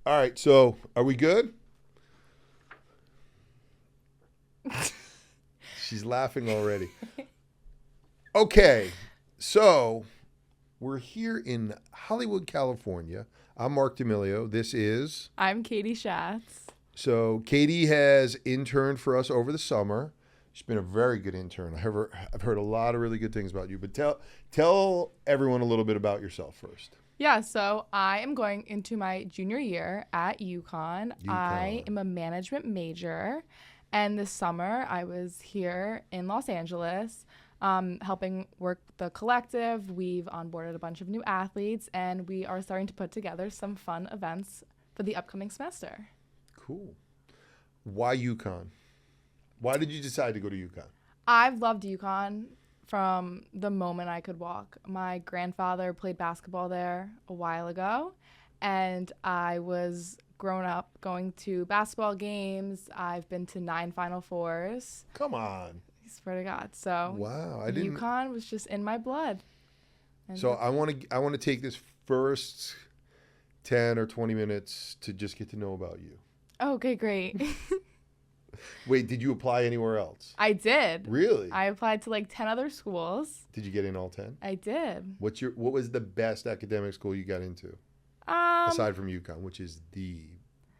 All right, so are we good? She's laughing already. Okay, so we're here in Hollywood, California. I'm Marc D'Amelio. This is. I'm Katie Schatz. So Katie has interned for us over the summer. She's been a very good intern. I've heard a lot of really good things about you. But tell everyone a little bit about yourself first. Yeah, so I am going into my junior year at UConn. I am a management major. And this summer, I was here in Los Angeles helping work the collective. We've onboarded a bunch of new athletes, and we are starting to put together some fun events for the upcoming semester. Cool. Why UConn? Why did you decide to go to UConn? I've loved UConn from the moment I could walk. My grandfather played basketball there a while ago, and I was grown up going to basketball games. I've been to 9 Final Fours. Come on. I swear to God. So wow, UConn was just in my blood. And so I want to take this first 10 or 20 minutes to just get to know about you. Okay, great. Wait, did you apply anywhere else? I did. Really? I applied to like 10 other schools. Did you get in all 10? I did. What was the best academic school you got into? Aside from UConn, which is the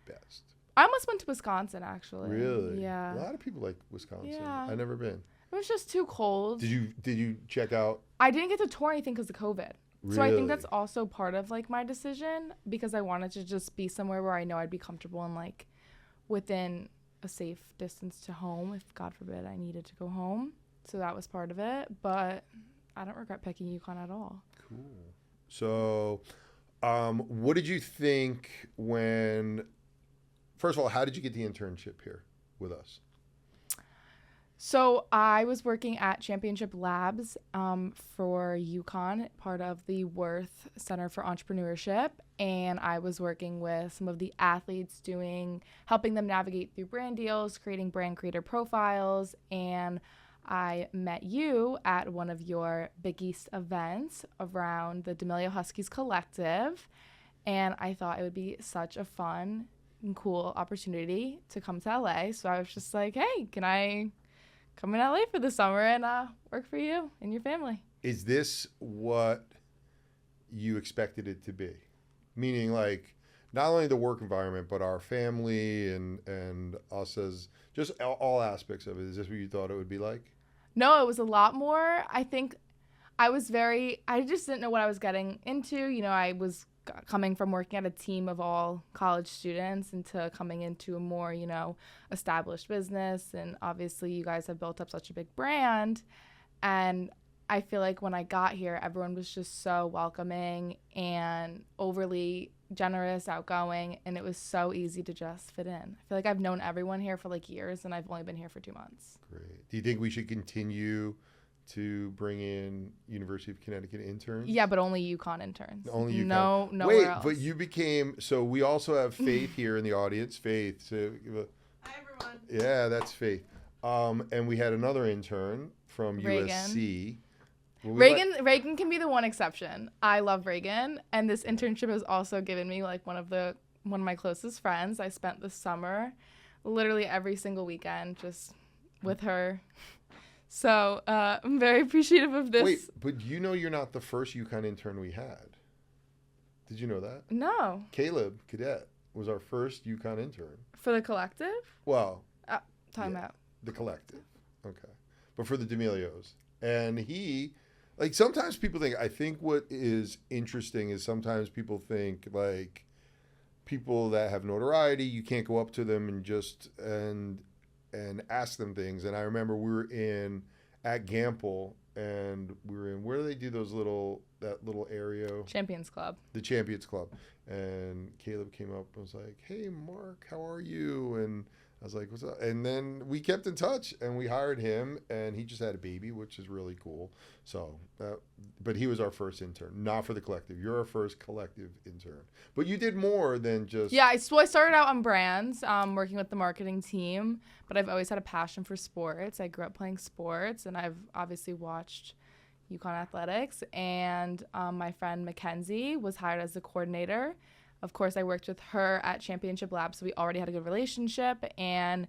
best. I almost went to Wisconsin, actually. Really? Yeah. A lot of people like Wisconsin. Yeah. I've never been. It was just too cold. Did you check out? I didn't get to tour anything because of COVID. Really? So I think that's also part of like my decision, because I wanted to just be somewhere where I know I'd be comfortable and like within a safe distance to home if God forbid I needed to go home. So that was part of it, but I don't regret picking UConn at all. Cool. So what did you think when, first of all, how did you get the internship here with us? So I was working at Championship Labs for UConn, part of the Worth Center for Entrepreneurship, and I was working with some of the athletes helping them navigate through brand deals, creating brand creator profiles, and I met you at one of your Big East events around the D'Amelio Huskies Collective, and I thought it would be such a fun and cool opportunity to come to LA, so I was just like, hey, can I come in LA for the summer and work for you and your family? Is this what you expected it to be? Meaning, like, not only the work environment, but our family and us as just all aspects of it. Is this what you thought it would be like? No, it was a lot more. I think I just didn't know what I was getting into. You know, I was coming from working at a team of all college students into coming into a more, established business. And obviously you guys have built up such a big brand. And I feel like when I got here, everyone was just so welcoming and overly generous, outgoing, and it was so easy to just fit in. I feel like I've known everyone here for like years, and I've only been here for 2 months. Great. Do you think we should continue to bring in University of Connecticut interns? Yeah, but only UConn interns. Only UConn. No, nowhere Wait, else. but you became, so we also have Faith here in the audience. Faith. So, hi, everyone. Yeah, that's Faith. And we had another intern from Reagan. USC. Reagan can be the one exception. I love Reagan, and this internship has also given me like one of my closest friends. I spent the summer literally every single weekend just with her. So I'm very appreciative of this. Wait, but you're not the first UConn intern we had. Did you know that? No. Caleb Cadet was our first UConn intern. For the collective? Well, Time out. The collective. Okay. But for the D'Amelios. And he, like, sometimes people I think what is interesting is sometimes people think, like, people that have notoriety, you can't go up to them and ask them things. And I remember we were at Gamble, and we were in, where do they do that little area? Champions Club. The Champions Club. And Caleb came up and was like, hey, Marc, how are you? And I was like, what's up? And then we kept in touch, and we hired him, and he just had a baby, which is really cool. So, but he was our first intern, not for the collective. You're our first collective intern. But you did more than just... Yeah, so I started out on brands, working with the marketing team, but I've always had a passion for sports. I grew up playing sports, and I've obviously watched UConn athletics. And my friend Mackenzie was hired as a coordinator of course, I worked with her at Championship Lab, so we already had a good relationship. And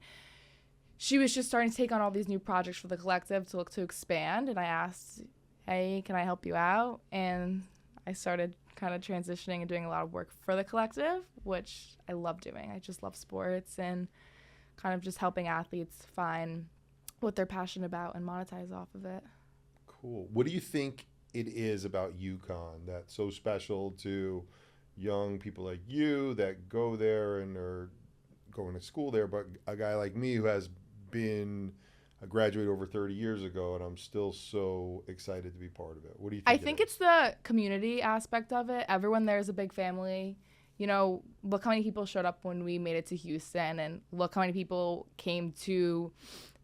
she was just starting to take on all these new projects for the collective to look to expand. And I asked, hey, can I help you out? And I started kind of transitioning and doing a lot of work for the collective, which I love doing. I just love sports and kind of just helping athletes find what they're passionate about and monetize off of it. Cool. What do you think it is about UConn that's so special to young people like you that go there and are going to school there, but a guy like me who has been a graduate over 30 years ago and I'm still so excited to be part of it? What do you think? I think it's the community aspect of it. Everyone there is a big family. You know, look how many people showed up when we made it to Houston, and look how many people came to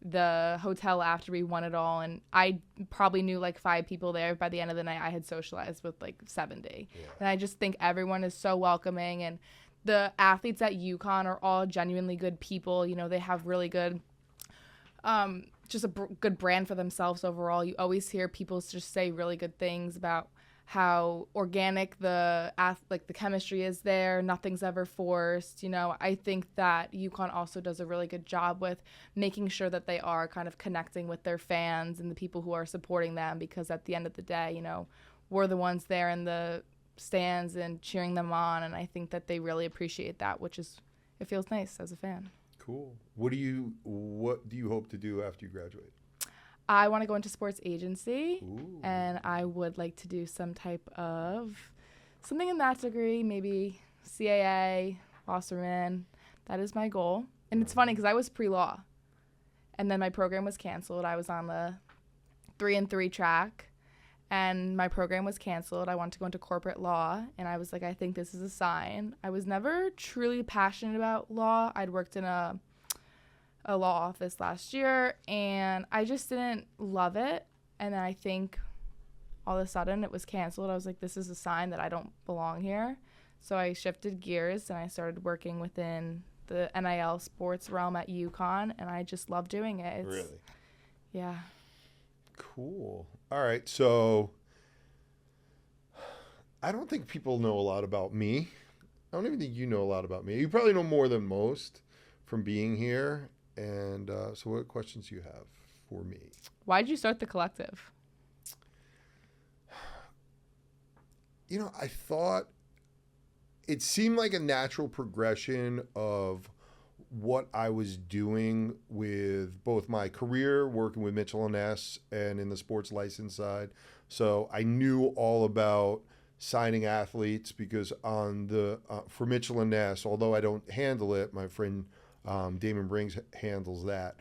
the hotel after we won it all. And I probably knew like 5 people there. By the end of the night, I had socialized with like 70. Yeah. And I just think everyone is so welcoming. And the athletes at UConn are all genuinely good people. You know, they have really good, just a good brand for themselves overall. You always hear people just say really good things about how organic the chemistry is there. Nothing's ever forced. You know, I think that UConn also does a really good job with making sure that they are kind of connecting with their fans and the people who are supporting them, because at the end of the day, you know, we're the ones there in the stands and cheering them on, and I think that they really appreciate that, it feels nice as a fan. Cool. What do you hope to do after you graduate? I want to go into sports agency. Ooh. And I would like to do something in that degree, maybe CAA, Wasserman. That is my goal. And it's funny because I was pre-law, and then my program was canceled. I was on the 3-3 track, and my program was canceled. I wanted to go into corporate law, and I was like, I think this is a sign. I was never truly passionate about law. I'd worked in a law office last year, and I just didn't love it. And then I think all of a sudden it was canceled. I was like, this is a sign that I don't belong here. So I shifted gears and I started working within the NIL sports realm at UConn, and I just love doing it. Really? Yeah. Cool. All right. So I don't think people know a lot about me. I don't even think you know a lot about me. You probably know more than most from being here. And so what questions do you have for me? Why did you start the collective? You know, I thought it seemed like a natural progression of what I was doing with both my career working with Mitchell & Ness and in the sports license side. So I knew all about signing athletes because on the for Mitchell & Ness, although I don't handle it, my friend Damon Brings handles that.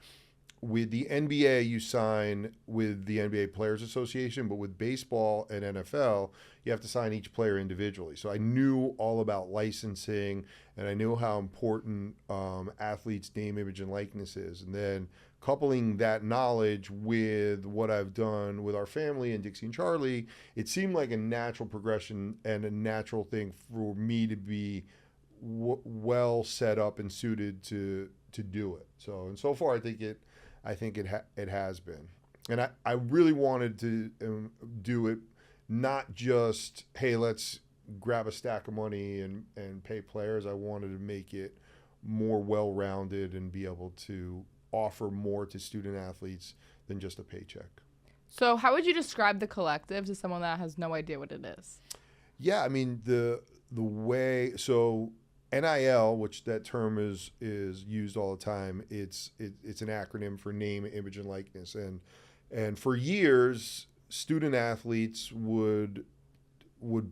With the NBA, you sign with the NBA Players Association, but with baseball and NFL, you have to sign each player individually. So I knew all about licensing, and I knew how important athletes' name, image, and likeness is. And then coupling that knowledge with what I've done with our family and Dixie and Charlie, it seemed like a natural progression and a natural thing for me to be well set up and suited to do it. So far, I think it has been, and I really wanted to do it not just, hey, let's grab a stack of money and pay players. I wanted to make it more well-rounded and be able to offer more to student athletes than just a paycheck. So how would you describe the collective to someone that has no idea what it is? Yeah, I mean the way, so NIL, which that term is used all the time, it's an acronym for name, image, and likeness. And for years, student athletes would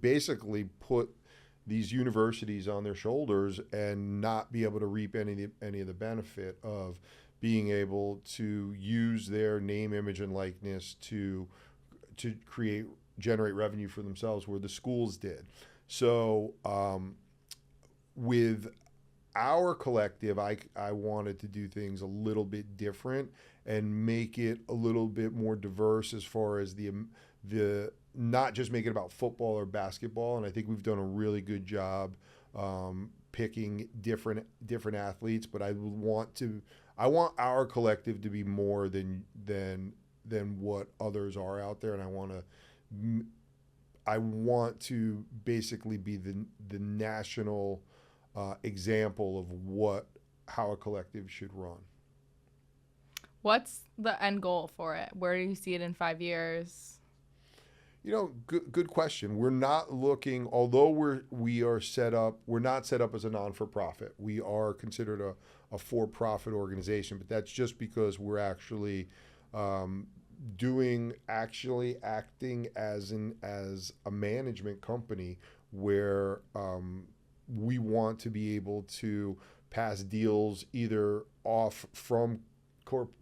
basically put these universities on their shoulders and not be able to reap any of the benefit of being able to use their name, image, and likeness to generate revenue for themselves, where the schools did. So with our collective, I wanted to do things a little bit different and make it a little bit more diverse as far as the not just make it about football or basketball. And I think we've done a really good job picking different athletes. But I want our collective to be more than what others are out there, and I want to basically be the national example of how a collective should run. What's the end goal for it? Where do you see it in 5 years? Good question. We're not looking, although we're not set up as a non-for-profit. We are considered a for-profit organization, but that's just because we're actually acting as a management company where we want to be able to pass deals either off from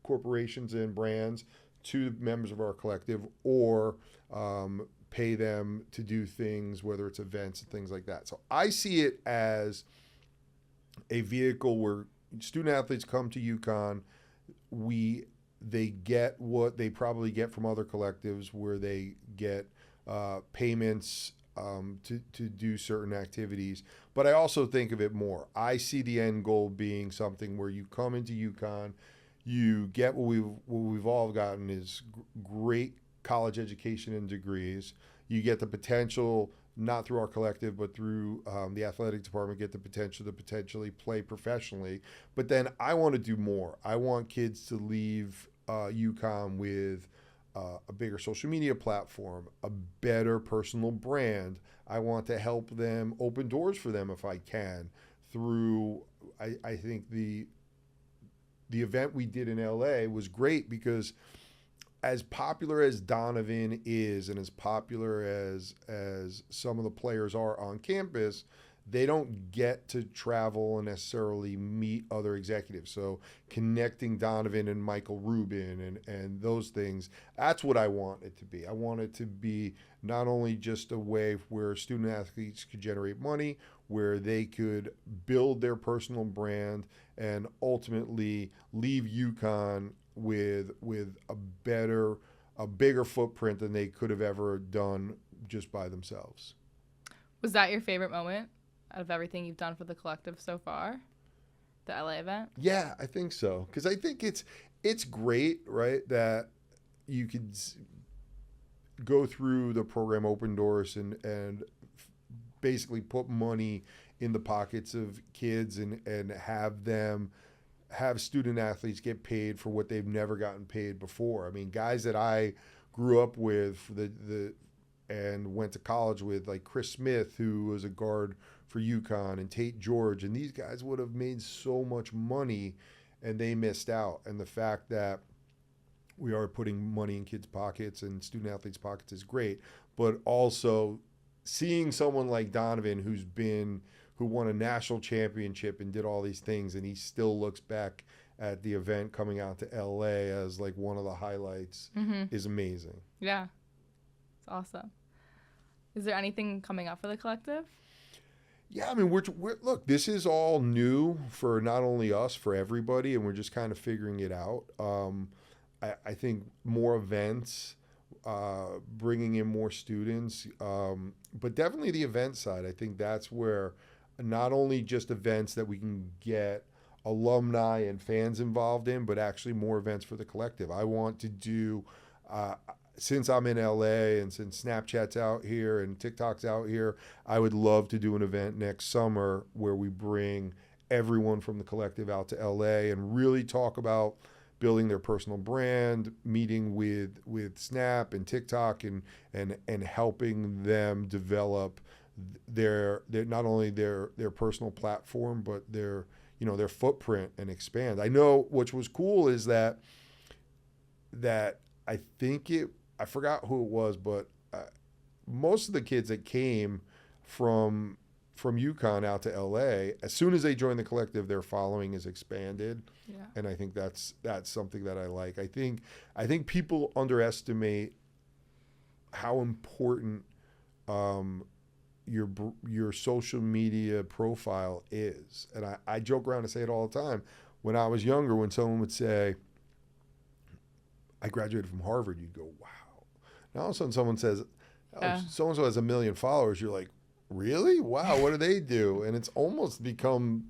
corporations and brands to members of our collective, or pay them to do things, whether it's events and things like that. So I see it as a vehicle where student athletes come to UConn. They get what they probably get from other collectives, where they get payments to do certain activities. But I also think of it more. I see the end goal being something where you come into UConn, you get what we've all gotten is great college education and degrees. You get the potential, not through our collective, but through the athletic department, get the potential to potentially play professionally. But then I want to do more. I want kids to leave UConn with a bigger social media platform, a better personal brand. I want to help them, open doors for them if I can, through, I think the event we did in LA was great, because as popular as Donovan is and as popular as some of the players are on campus, they don't get to travel and necessarily meet other executives. So connecting Donovan and Michael Rubin and those things, that's what I want it to be. I want it to be not only just a way where student athletes could generate money, where they could build their personal brand and ultimately leave UConn with a bigger footprint than they could have ever done just by themselves. Was that your favorite moment out of everything you've done for the collective so far? The LA event? Yeah, I think so. Because I think it's great, right, that you could go through the program Open Doors and basically put money in the pockets of kids and have student athletes get paid for what they've never gotten paid before. I mean, guys that I grew up with and went to college with, like Chris Smith, who was a guard for UConn, and Tate George, and these guys would have made so much money and they missed out. And the fact that we are putting money in kids' pockets and student athletes' pockets is great, but also seeing someone like Donovan who won a national championship and did all these things, and he still looks back at the event coming out to LA as like one of the highlights, is amazing. Yeah, it's awesome. Is there anything coming up for the collective? Yeah, I mean, we're look, this is all new for not only us, for everybody, and we're just kind of figuring it out. I think more events, bringing in more students, but definitely the event side. I think that's where not only just events that we can get alumni and fans involved in, but actually more events for the collective. I want to do, since I'm in LA and since Snapchat's out here and TikTok's out here, I would love to do an event next summer where we bring everyone from the collective out to LA and really talk about building their personal brand, meeting with Snap and TikTok and helping them develop their not only their personal platform, but their footprint and expand. I know which was cool is that I think I forgot who it was, but most of the kids that came from UConn out to LA, as soon as they join the collective, their following is expanded. Yeah. And I think that's something that I like. I think people underestimate how important your social media profile is. And I joke around and say it all the time. When I was younger, when someone would say, I graduated from Harvard, you'd go, wow. Now all of a sudden someone says, so-and-so has 1 million followers. You're like, really? Wow, what do they do? And it's almost become,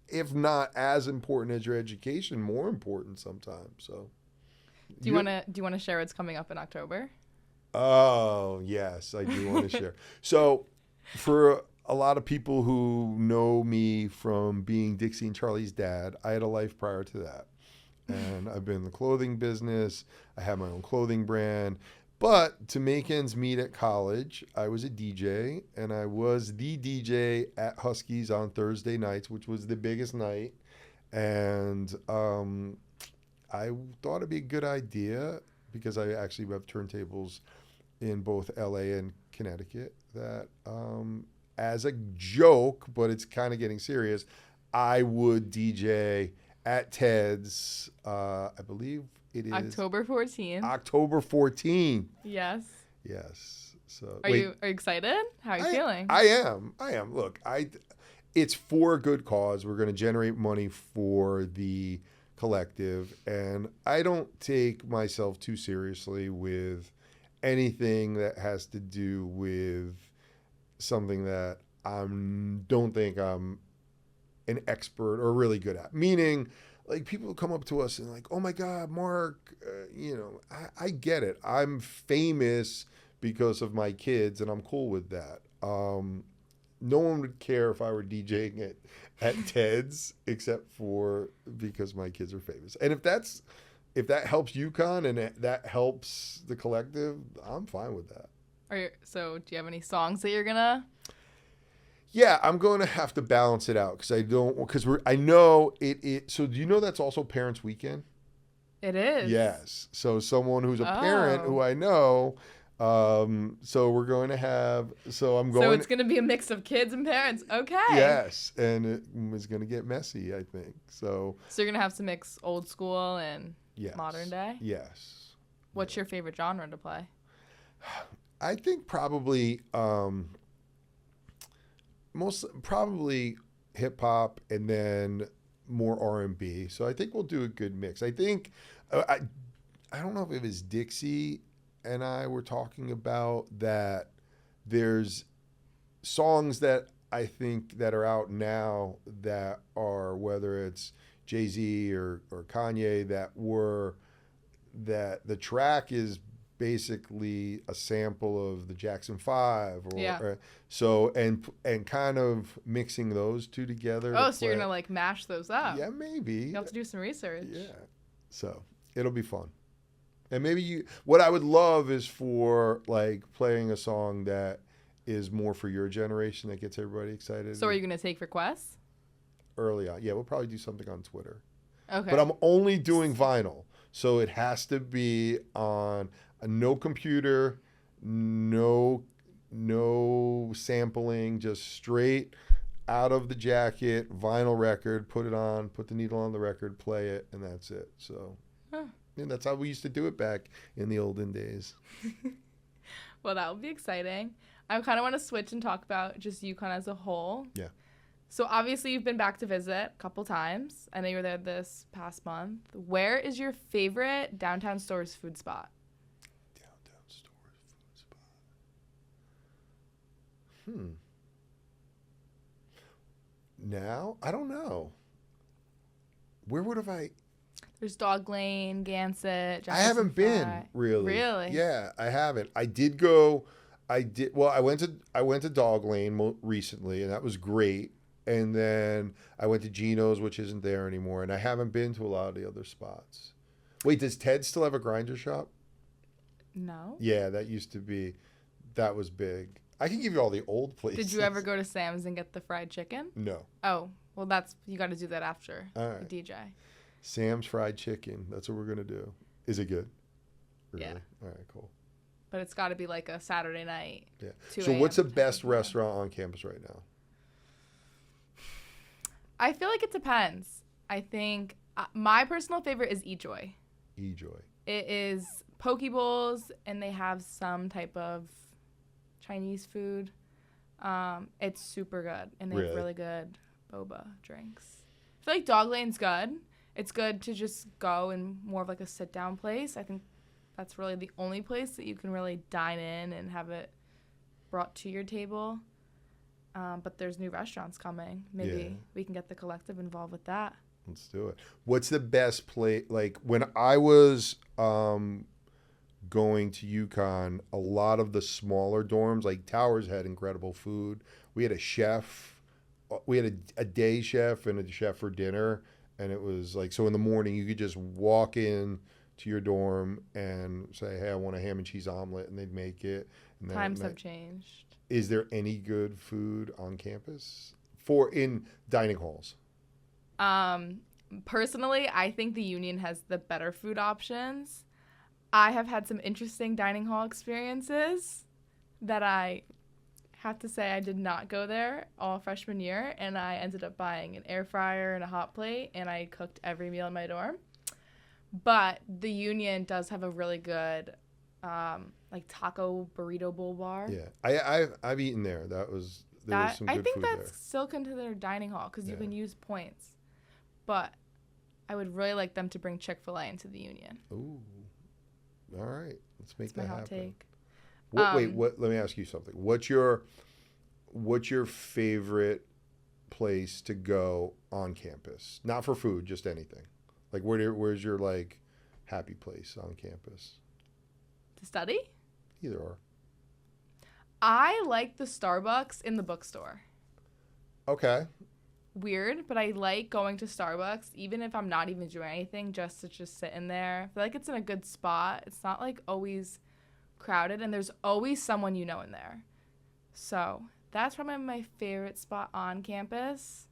if not as important as your education, more important sometimes. So, do you want to share what's coming up in October? Oh, yes, I do want to share. So, for a lot of people who know me from being Dixie and Charlie's dad, I had a life prior to that. And I've been in the clothing business. I have my own clothing brand. But to make ends meet at college, I was a DJ, and I was the DJ at Huskies on Thursday nights, which was the biggest night. And I thought it'd be a good idea because I actually have turntables in both LA and Connecticut that as a joke, but it's kind of getting serious, I would DJ at Ted's, I believe it is October 14th. October 14th. Yes. Yes. So Are you excited? How are you feeling? I am. Look, it's for a good cause. We're going to generate money for the collective, and I don't take myself too seriously with anything that has to do with something that I don't think I'm an expert or really good at. Meaning, like, people come up to us and like, oh my God, Marc, I get it. I'm famous because of my kids, and I'm cool with that. No one would care if I were DJing it at Ted's except for because my kids are famous. And if that helps UConn and that helps the collective, I'm fine with that. So do you have any songs that you're gonna? Yeah, I'm going to have to balance it out I know it. So do you know that's also Parents Weekend? It is. Yes. So someone who's a parent who I know. So we're going to have. So it's going to be a mix of kids and parents. Okay. Yes, and it is going to get messy, I think. So you're going to have to mix old school and modern day. Yes. What's your favorite genre to play? I think probably probably hip hop and then more R&B. So I think we'll do a good mix. I think I don't know if it was Dixie and I were talking about that. There's songs that I think that are out now that are, whether it's Jay-Z or Kanye, that the track is basically a sample of the Jackson 5 and kind of mixing those two together. So you're gonna like mash those up? Yeah, maybe. You have to do some research. Yeah. So it'll be fun. And maybe what I would love is for like playing a song that is more for your generation that gets everybody excited. So are you gonna take requests? Early on. Yeah, we'll probably do something on Twitter. Okay. But I'm only doing vinyl. So it has to be on no computer, no sampling, just straight out of the jacket, vinyl record, put it on, put the needle on the record, play it, and that's it. So that's how we used to do it back in the olden days. Well, that would be exciting. I kind of want to switch and talk about just UConn as a whole. Yeah. So obviously you've been back to visit a couple times. I know you were there this past month. Where is your favorite downtown Stores food spot? Downtown Stores food spot. Now, I don't know. Where would have I? There's Dog Lane, Gansett. I haven't been really. Really? Yeah, I haven't. I did go. Well, I went to Dog Lane recently, and that was great. And then I went to Gino's, which isn't there anymore, and I haven't been to a lot of the other spots. Wait, does Ted still have a grinder shop? No. Yeah, that was big. I can give you all the old places. Did you ever go to Sam's and get the fried chicken? No. Oh, well, you got to do that after the DJ. Sam's fried chicken. That's what we're going to do. Is it good? Really? Yeah. All right, cool. But it's got to be like a Saturday night. Yeah. So what's the best restaurant on campus right now? I feel like it depends. I think my personal favorite is Eat Joy. Eat Joy. It is poke bowls, and they have some type of Chinese food. It's super good, and they have really good boba drinks. I feel like Dog Lane's good. It's good to just go in more of like a sit-down place. I think that's really the only place that you can really dine in and have it brought to your table. But there's new restaurants coming. Maybe we can get the collective involved with that. Let's do it. What's the best place? Like when I was going to UConn, a lot of the smaller dorms, like Towers, had incredible food. We had a chef. We had a day chef and a chef for dinner. And it was like, so in the morning, you could just walk in to your dorm and say, hey, I want a ham and cheese omelet, and they'd make it. And Times have changed. Is there any good food on campus for in dining halls? Personally, I think the Union has the better food options. I have had some interesting dining hall experiences that I have to say I did not go there all freshman year, and I ended up buying an air fryer and a hot plate, and I cooked every meal in my dorm. But the Union does have a really good like taco burrito bowl bar. Yeah, I've eaten there. There was some good I think food that's there. still considered dining hall because you Yeah. can use points. But I would really like them to bring Chick-fil-A into the Union. Ooh, all right, let's make That's my that hot happen. take. Wait, let me ask you something. What's your favorite place to go on campus? Not for food, just anything. Like where's your like happy place on campus? To study? Either or. I like the Starbucks in the bookstore. Okay. Weird, but I like going to Starbucks even if I'm not even doing anything, just to just sit in there. I feel like it's in a good spot. It's not like always crowded, and there's always someone you know in there. So that's probably my favorite spot on campus.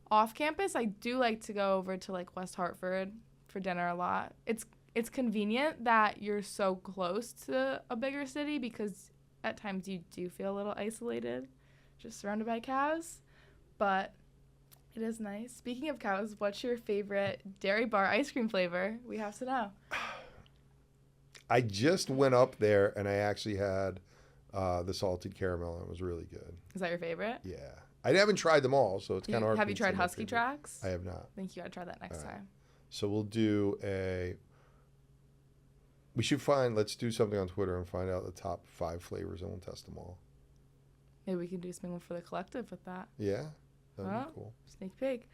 Off campus, I do like to go over to like West Hartford for dinner a lot. It's convenient that you're so close to a bigger city because at times you do feel a little isolated, just surrounded by cows. But it is nice. Speaking of cows, what's your favorite dairy bar ice cream flavor? We have to know. I just went up there and I actually had the salted caramel, and it was really good. Is that your favorite? Yeah. I haven't tried them all, so it's kind of hard. Have you tried Husky Tracks? I have not. I think you gotta try that next time. So we'll do let's do something on Twitter and find out the top 5 flavors, and we'll test them all. Maybe we can do something for the collective with that. Yeah, that'd be cool. Sneak peek.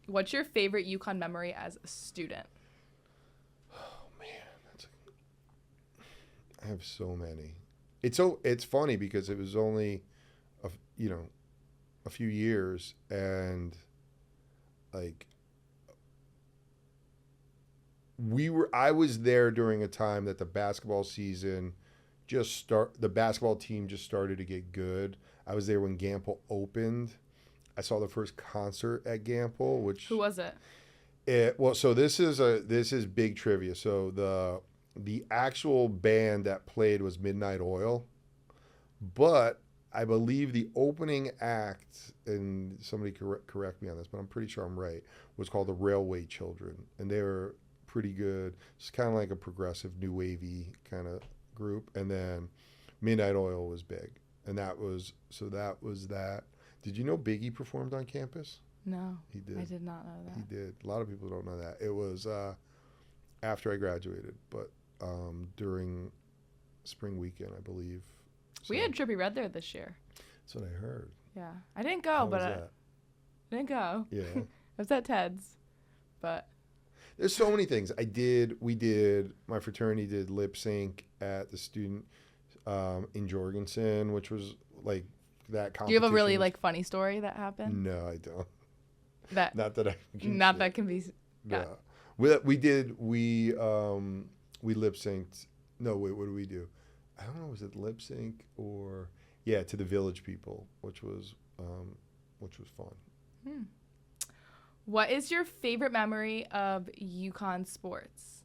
What's your favorite UConn memory as a student? Oh man, I have so many. It's funny because it was only a few years, and like I was there during a time that the basketball season the basketball team just started to get good. I was there when Gamble opened. I saw the first concert at Gamble, which Who was it? So this is big trivia. So the actual band that played was Midnight Oil, but I believe the opening act, and somebody correct me on this, but I'm pretty sure I'm right, was called the Railway Children, and they were pretty good. It's kind of like a progressive new wavy kind of group, and then Midnight Oil was big, and that was that. Did you know Biggie performed on campus? No, he did. I did not know that. He did. A lot of people don't know that. It was after I graduated, but during spring weekend, I believe. So, we had Trippie Redd there this year. That's what I heard. Yeah, I didn't go, How but was I that? didn't go. Yeah. I was at Ted's, but there's so many things. My fraternity did lip sync at the student in Jorgensen, which was like that competition. Do you have a really like funny story that happened? No, I don't. That can be. No. We lip synced. No, wait, what do we do? I don't know. Was it lip sync or to the Village People, which was fun. What is your favorite memory of UConn sports?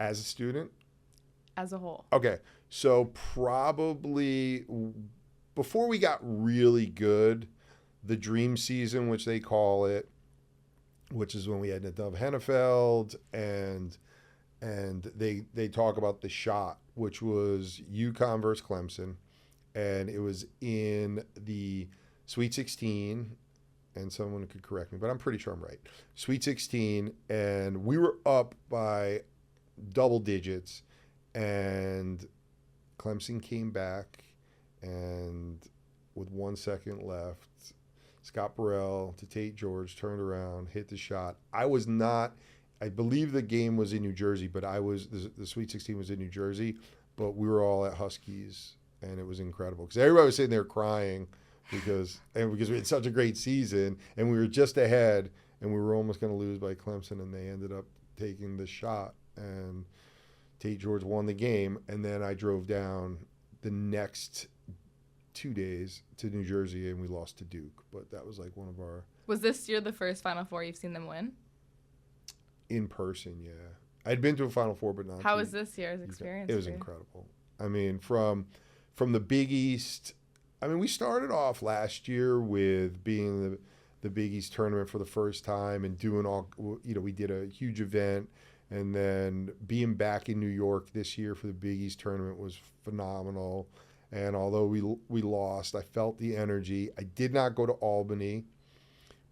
As a student? As a whole. Okay. So probably before we got really good, the dream season, which they call it, which is when we had Nadav Hennefeld, and they talk about the shot, which was UConn versus Clemson, and it was in the Sweet 16, and someone could correct me, but I'm pretty sure I'm right. Sweet 16, and we were up by double digits, and Clemson came back, and with 1 second left, Scott Burrell to Tate George, turned around, hit the shot. I believe the game was in New Jersey, but the Sweet 16 was in New Jersey, but we were all at Huskies, and it was incredible because everybody was sitting there crying because we had such a great season, and we were just ahead, and we were almost going to lose by Clemson, and they ended up taking the shot, and Tate George won the game, and then I drove down the next 2 days to New Jersey, and we lost to Duke, but that was like one of our... Was this year the first Final Four you've seen them win? In person, yeah. I'd been to a Final Four, but not... How was this year's experience? It was incredible. I mean, from the Big East... I mean, we started off last year with being the Big East tournament for the first time and doing all... we did a huge event, and then being back in New York this year for the Big East tournament was phenomenal. And although we lost, I felt the energy. I did not go to Albany,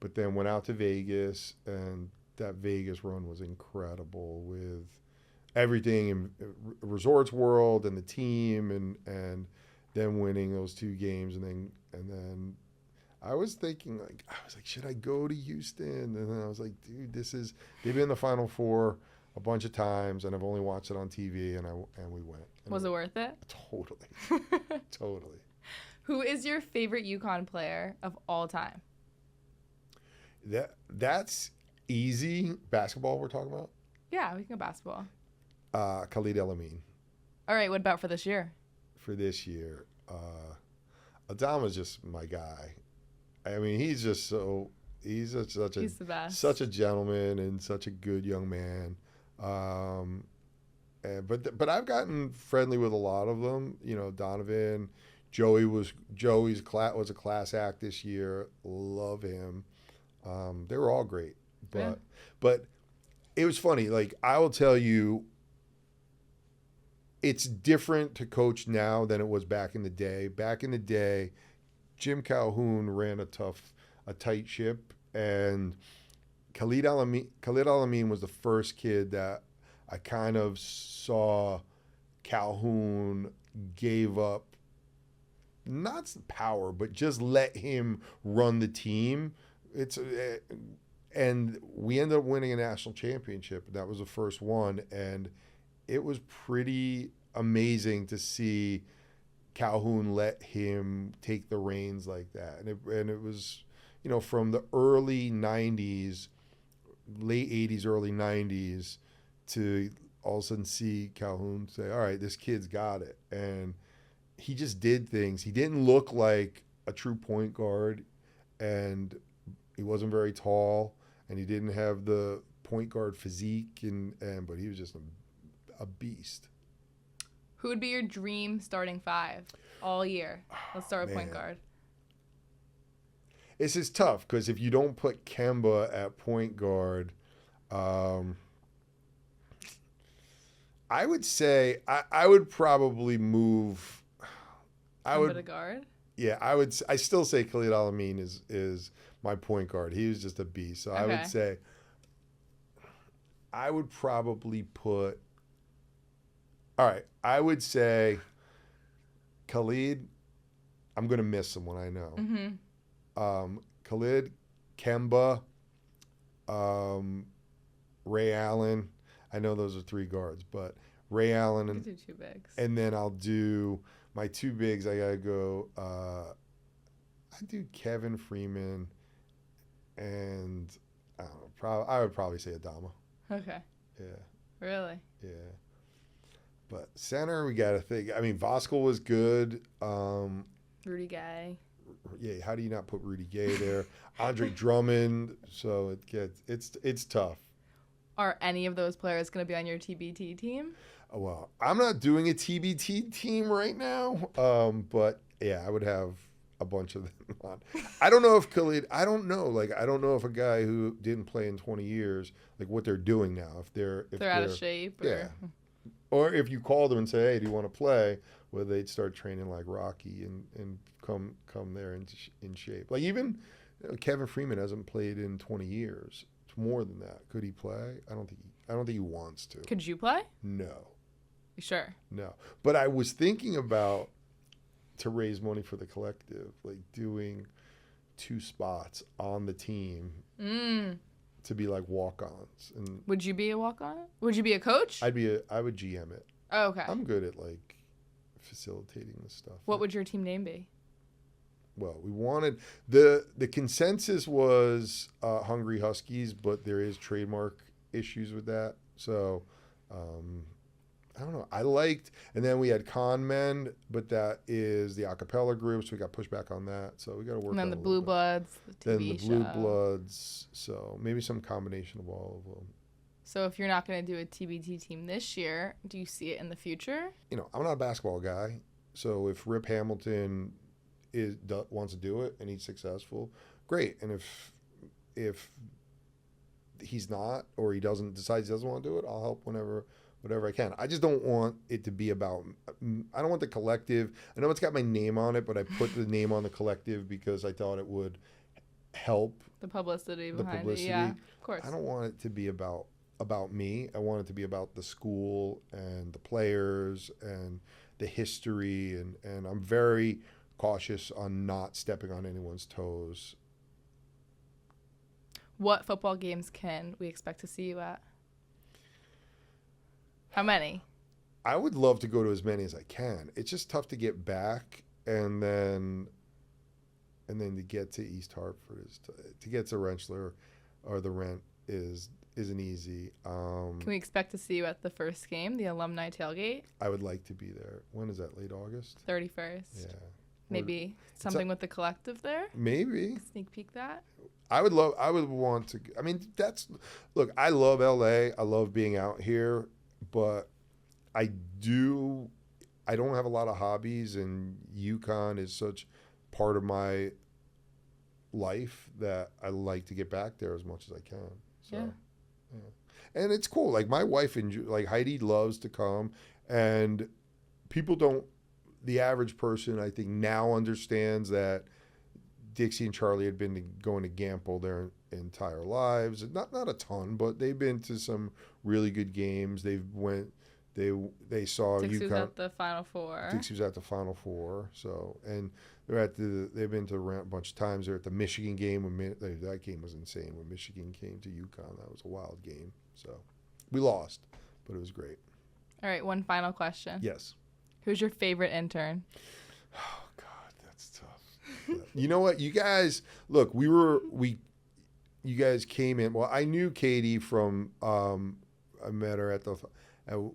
but then went out to Vegas, and that Vegas run was incredible with everything in Resorts World and the team, and then winning those 2 games, and then I was thinking should I go to Houston? And then I was like, dude, they've been in the Final Four a bunch of times, and I've only watched it on TV, and we went. And was it worth it? Totally. Totally. Who is your favorite UConn player of all time? That's easy. Basketball we're talking about? Yeah, we can go basketball. Khalid El-Amin. All right, what about for this year? For this year, Adama's just my guy. I mean, he's the best. Such a gentleman and such a good young man. But I've gotten friendly with a lot of them. Donovan, Joey's was a class act this year. Love him. They were all great. But it was funny. Like, I will tell you, it's different to coach now than it was back in the day. Back in the day, Jim Calhoun ran a tight ship, and Khalid El-Amin was the first kid that I kind of saw Calhoun gave up, not power, but just let him run the team. And we ended up winning a national championship. That was the first one, and it was pretty amazing to see Calhoun let him take the reins like that. And it was, from the early 90s, late 80s, early 90s, to all of a sudden see Calhoun say, all right, this kid's got it. And he just did things. He didn't look like a true point guard, and he wasn't very tall, and he didn't have the point guard physique, but he was just a beast. Who would be your dream starting 5 all year? Let's start with point guard. This is tough because if you don't put Kemba at point guard, I would say I would probably move. Kemba to guard? Yeah, I still say Khalid El-Amin is my point guard. He was just a beast. So okay. I would say I would probably put. All right, I would say Khalid. I'm going to miss someone I know. Mm-hmm. Khalid, Kemba, Ray Allen. I know those are 3 guards, but Ray Allen and do 2 bigs. And then I'll do my 2 bigs. I gotta go. I do Kevin Freeman, and I don't know. I would probably say Adama. Okay. Yeah. Really? Yeah. But center, we got to think. I mean, Voskuhl was good. Rudy Gay. Yeah, how do you not put Rudy Gay there? Andre Drummond. So it's tough. Are any of those players going to be on your TBT team? Well, I'm not doing a TBT team right now. But yeah, I would have a bunch of them on. I don't know if Khalid. I don't know. Like, I don't know if a guy who didn't play in 20 years, like what they're doing now. If they're out of shape. Yeah. Or if you call them and say, hey, do you want to play? Well, they'd start training like Rocky and come there in shape. Like even Kevin Freeman hasn't played in 20 years. It's more than that. Could he play? I don't think he wants to. Could you play? No. You sure? No. But I was thinking about to raise money for the collective, like doing 2 spots on the team Mm. to be like walk-ons. And Would you be a walk-on? Would you be a coach? I would GM it. Oh, okay. I'm good at like facilitating this stuff. What would your team name be? Well, we wanted the consensus was Hungry Huskies, but there is trademark issues with that. So I don't know. I liked, and then we had Con Men, but that is the a cappella group, so we got pushed back on that. So we got to work. And then on the a Blue little bit. Bloods, the Then TV the Blue show. Bloods. So maybe some combination of all of them. So if you're not going to do a TBT team this year, do you see it in the future? You know, I'm not a basketball guy, so if Rip Hamilton wants to do it and he's successful, great. And if he's not, or he decides he doesn't want to do it, I'll help whatever I can. I just don't want it to be about. I don't want the collective. I know it's got my name on it, but I put the name on the collective because I thought it would help The publicity behind it. Yeah, of course. I don't want it to be about me. I want it to be about the school and the players and the history, and I'm very cautious on not stepping on anyone's toes. What football games can we expect to see you at? How many? I would love to go to as many as I can. It's just tough to get back, and then to get to East Hartford to get to Rensselaer or the Rent isn't easy. Can we expect to see you at the first game, the alumni tailgate? I would like to be there. When is that? Late August? 31st. Yeah. Maybe something with the collective there? Maybe. Sneak peek that? I would want to. I mean, look, I love LA. I love being out here, but I don't have a lot of hobbies, and UConn is such part of my life that I like to get back there as much as I can. So, yeah. And it's cool. Like my wife like Heidi loves to come, and people don't. The average person, I think, now understands that Dixie and Charlie had been going to Gamble their entire lives. Not a ton, but they've been to some really good games. They saw Dixie UConn. was at the Final Four. Dixie was at the Final Four. So, and they've been to Rent a bunch of times. They're at the Michigan game. That game was insane when Michigan came to UConn. That was a wild game. So we lost, but it was great. All right, one final question. Yes. Who's your favorite intern? Oh God, that's tough. You know what? You guys, look, you guys came in. Well, I knew Katie from, I met her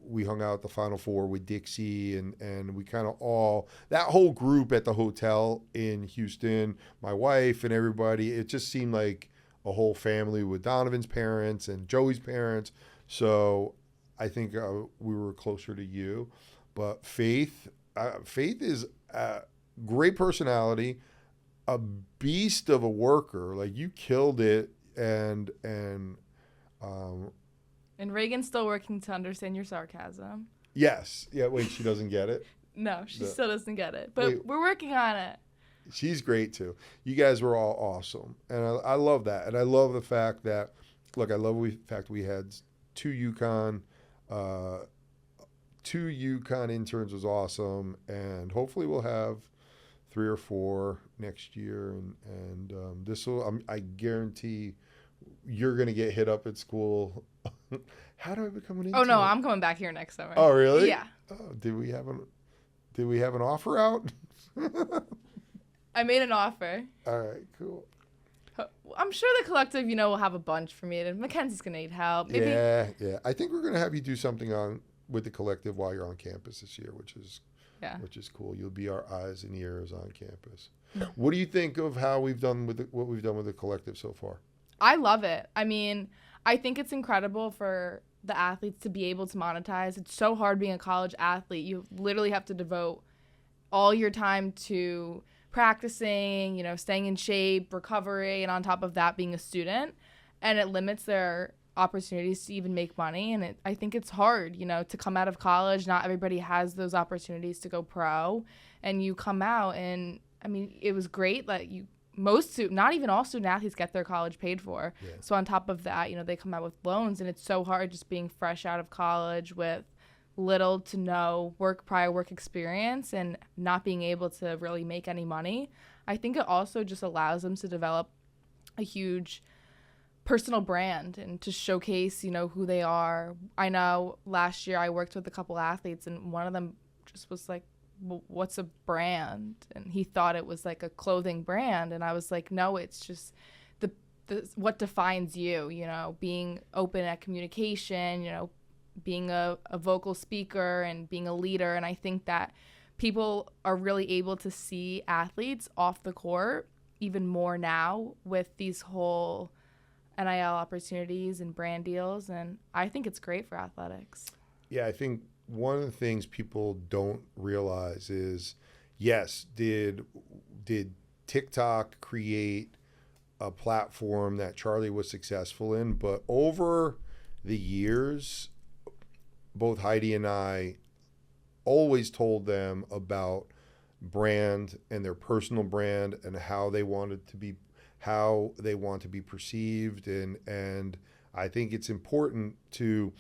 we hung out at the Final Four with Dixie, and we kind of that whole group at the hotel in Houston, my wife and everybody, it just seemed like a whole family with Donovan's parents and Joey's parents. So I think we were closer to you. But Faith is a great personality, a beast of a worker. Like you killed it, and Reagan's still working to understand your sarcasm. Yes, yeah. Wait, she doesn't get it. No, she still doesn't get it, but we're working on it. She's great too. You guys were all awesome, and I love that, and I love the fact that I love the fact we had two UConn interns was awesome, and hopefully we'll have 3 or 4 next year, and this will. I guarantee you're gonna get hit up at school. How do I become an intern? Oh no, I'm coming back here next summer. Oh really? Yeah. Oh, did we have an offer out? I made an offer. All right, cool. I'm sure the collective, will have a bunch for me. And Mackenzie's gonna need help. Maybe. Yeah. I think we're gonna have you do something with the collective while you're on campus this year, which is cool. You'll be our eyes and ears on campus. What do you think of how we've done what we've done with the collective so far? I love it. I mean, I think it's incredible for the athletes to be able to monetize. It's so hard being a college athlete. You literally have to devote all your time to practicing, staying in shape, recovery, and on top of that, being a student. And it limits their opportunities to even make money. And I think it's hard, to come out of college. Not everybody has those opportunities to go pro. And you come out, and, I mean, it was great that not even all student athletes get their college paid for. Yeah. So on top of that, they come out with loans, and it's so hard just being fresh out of college with little to no prior work experience and not being able to really make any money. I think it also just allows them to develop a huge personal brand and to showcase, who they are. I know last year I worked with a couple athletes, and one of them just was like, well, what's a brand? And he thought it was like a clothing brand. And I was like, no, it's just the what defines you, being open at communication, being a vocal speaker and being a leader. And I think that people are really able to see athletes off the court even more now with these whole NIL opportunities and brand deals, and I think it's great for athletics. Yeah, I think one of the things people don't realize is, yes, did TikTok create a platform that Charlie was successful in, but over the years, both Heidi and I always told them about brand and their personal brand and how they want to be perceived, and I think it's important to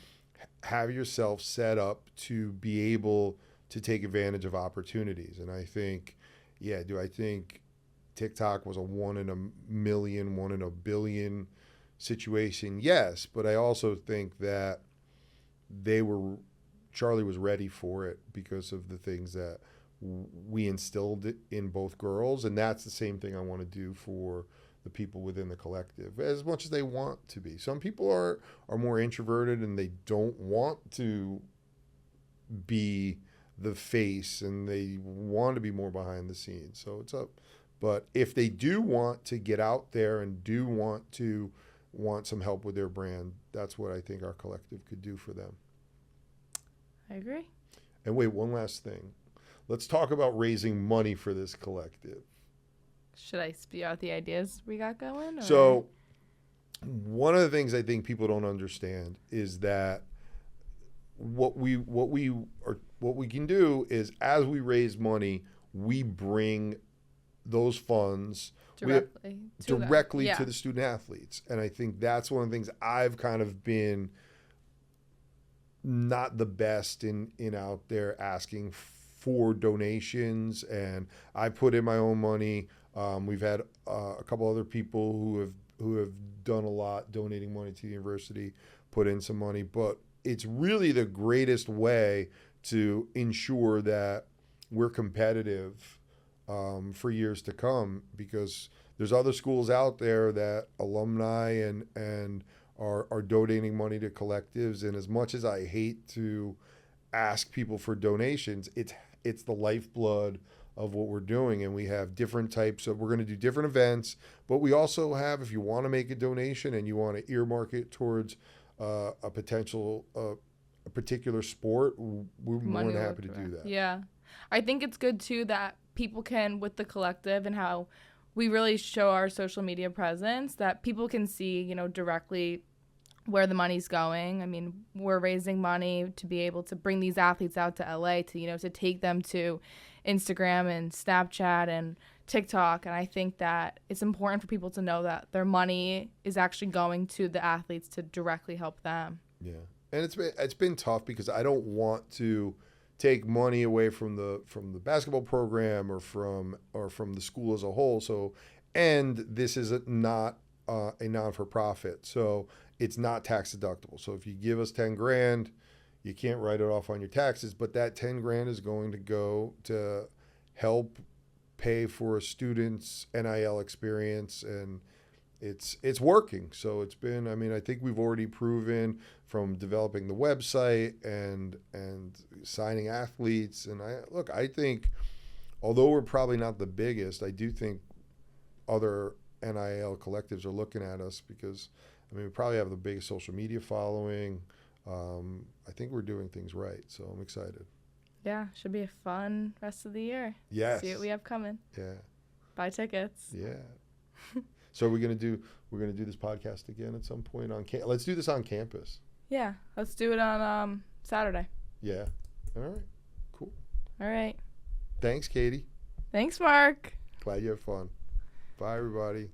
have yourself set up to be able to take advantage of opportunities. And I think, I think TikTok was a 1 in a million, 1 in a billion situation? Yes, but I also think that Charlie was ready for it because of the things that we instilled in both girls, and that's the same thing I want to do for the people within the collective, as much as they want to be. Some people are more introverted and they don't want to be the face and they want to be more behind the scenes. So it's up. But if they do want to get out there and do want some help with their brand, that's what I think our collective could do for them. I agree. And wait, one last thing. Let's talk about raising money for this collective. Should I spew out the ideas we got going? Or? So one of the things I think people don't understand is that what we can do is, as we raise money, we bring those funds directly to the student athletes. And I think that's one of the things I've kind of been not the best in out there asking for donations, and I put in my own money. We've had a couple other people who have done a lot donating money to the university, put in some money, but it's really the greatest way to ensure that we're competitive for years to come, because there's other schools out there that alumni and are donating money to collectives. And as much as I hate to ask people for donations, it's the lifeblood of what we're doing. And we have different types of, we're going to do different events, but we also have, if you want to make a donation and you want to earmark it towards a particular sport, we're more than happy to do that. Yeah. I think it's good too that people can, with the collective and how we really show our social media presence, that people can see, directly where the money's going. I mean, we're raising money to be able to bring these athletes out to LA to, to take them to Instagram and Snapchat and TikTok. And I think that it's important for people to know that their money is actually going to the athletes to directly help them. Yeah. And it's been tough because I don't want to take money away from the basketball program or from the school as a whole. So, and this is not a non-for-profit, so it's not tax deductible. So if you give us $10,000, you can't write it off on your taxes, but that $10,000 is going to go to help pay for a student's NIL experience, and it's working. So it's been, I think we've already proven from developing the website and signing athletes. And I think, although we're probably not the biggest, I do think other NIL collectives are looking at us because, we probably have the biggest social media following. I think we're doing things right, so I'm excited. Yeah, should be a fun rest of the year. Yes. See what we have coming. Yeah. Buy tickets. Yeah. So we're gonna do this podcast again at some point on let's do this on campus. Yeah, let's do it on Saturday. Yeah. All right. Cool. All right. Thanks, Katie. Thanks, Marc. Glad you have fun. Bye, everybody.